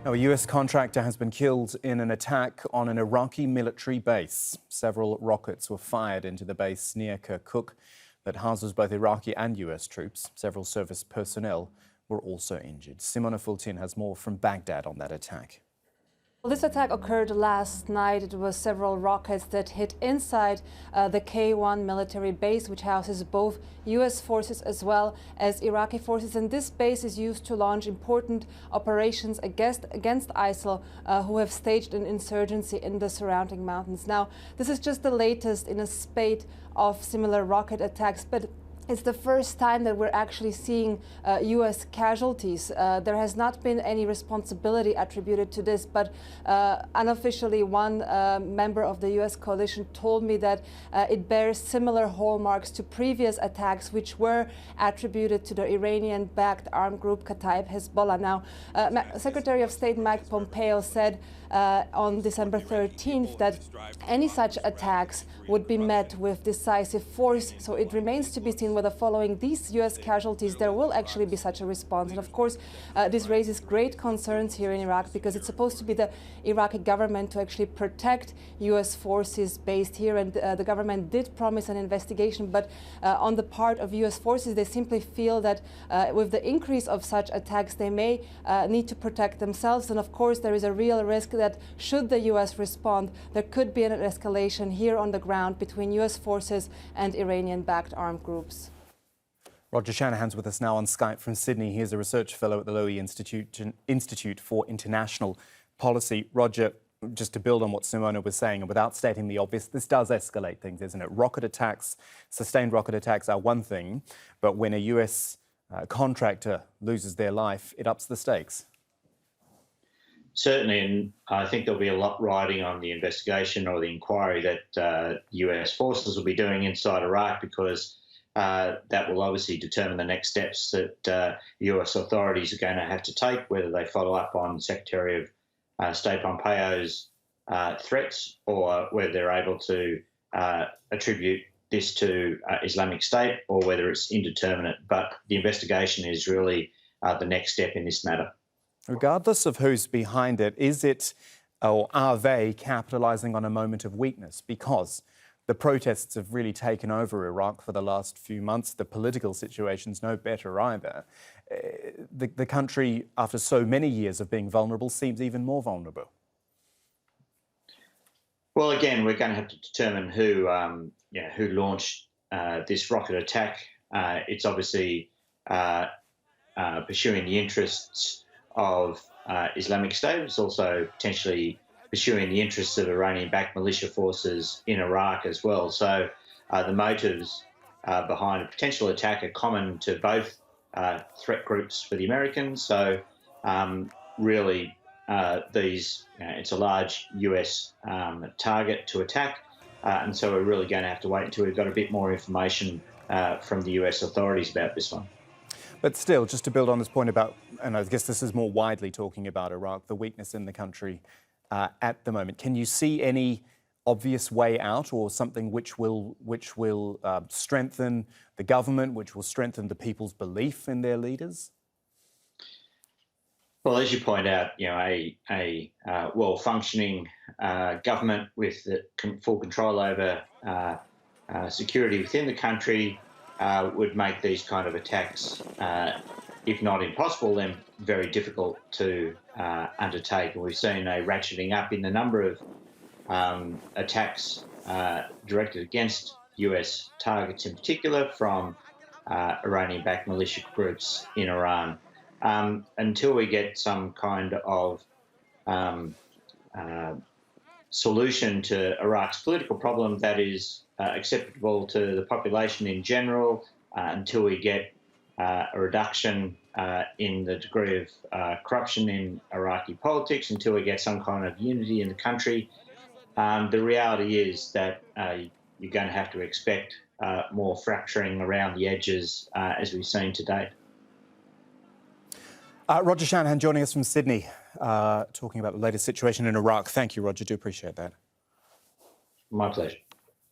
Now, a US contractor has been killed in an attack on an Iraqi military base. Several rockets were fired into the base near Kirkuk that houses both Iraqi and US troops. Several service personnel were also injured. Simona Fultin has more from Baghdad on that attack. Well, this attack occurred last night. It was several rockets that hit inside the K1 military base, which houses both U.S. forces as well as Iraqi forces. And this base is used to launch important operations against ISIL, who have staged an insurgency in the surrounding mountains. Now, this is just the latest in a spate of similar rocket attacks, but it's the first time that we're actually seeing U.S. casualties. There has not been any responsibility attributed to this, but unofficially one member of the U.S. coalition told me that it bears similar hallmarks to previous attacks which were attributed to the Iranian-backed armed group Kataib Hezbollah. Now, Secretary of State Mike Pompeo said on December 13th that any such attacks would be met with decisive force, so it remains to be seen whether following these U.S. casualties there will actually be such a response. And of course, this raises great concerns here in Iraq because it's supposed to be the Iraqi government to actually protect U.S. forces based here, and the government did promise an investigation, but on the part of U.S. forces, they simply feel that with the increase of such attacks, they may need to protect themselves. And of course, there is a real risk that should the U.S. respond, there could be an escalation here on the ground between U.S. forces and Iranian-backed armed groups. Roger Shanahan's with us now on Skype from Sydney. He is a research fellow at the Lowy Institute for International Policy. Roger, just to build on what Simona was saying, and without stating the obvious, this does escalate things, isn't it? Rocket attacks, sustained rocket attacks are one thing, but when a US contractor loses their life, it ups the stakes. Certainly, and I think there'll be a lot riding on the investigation or the inquiry that US forces will be doing inside Iraq, because that will obviously determine the next steps that US authorities are going to have to take, whether they follow up on Secretary of State Pompeo's threats or whether they're able to attribute this to Islamic State or whether it's indeterminate. But the investigation is really the next step in this matter. Regardless of who's behind it, is it or are they capitalising on a moment of weakness? Because the protests have really taken over Iraq for the last few months. The political situation's no better either. The country, after so many years of being vulnerable, seems even more vulnerable. Well, again, we're going to have to determine who launched this rocket attack. It's obviously pursuing the interests of Islamic State. It's also potentially pursuing the interests of Iranian-backed militia forces in Iraq as well. So the motives behind a potential attack are common to both threat groups for the Americans. So really, it's a large US target to attack. And so we're really going to have to wait until we've got a bit more information from the US authorities about this one. But still, just to build on this point about, and I guess this is more widely talking about Iraq, the weakness in the country at the moment. Can you see any obvious way out, or something which will strengthen the government, which will strengthen the people's belief in their leaders? Well, as you point out, a well-functioning government with full control over security within the country would make these kind of attacks, if not impossible, then very difficult to undertake. And we've seen a ratcheting up in the number of attacks directed against US targets in particular from Iranian-backed militia groups in Iran. Until we get some kind of solution to Iraq's political problem that is acceptable to the population in general, until we get a reduction in the degree of corruption in Iraqi politics, until we get some kind of unity in the country, the reality is that you're going to have to expect more fracturing around the edges as we've seen to date. Roger Shanahan joining us from Sydney, talking about the latest situation in Iraq. Thank you, Roger. Do appreciate that. My pleasure.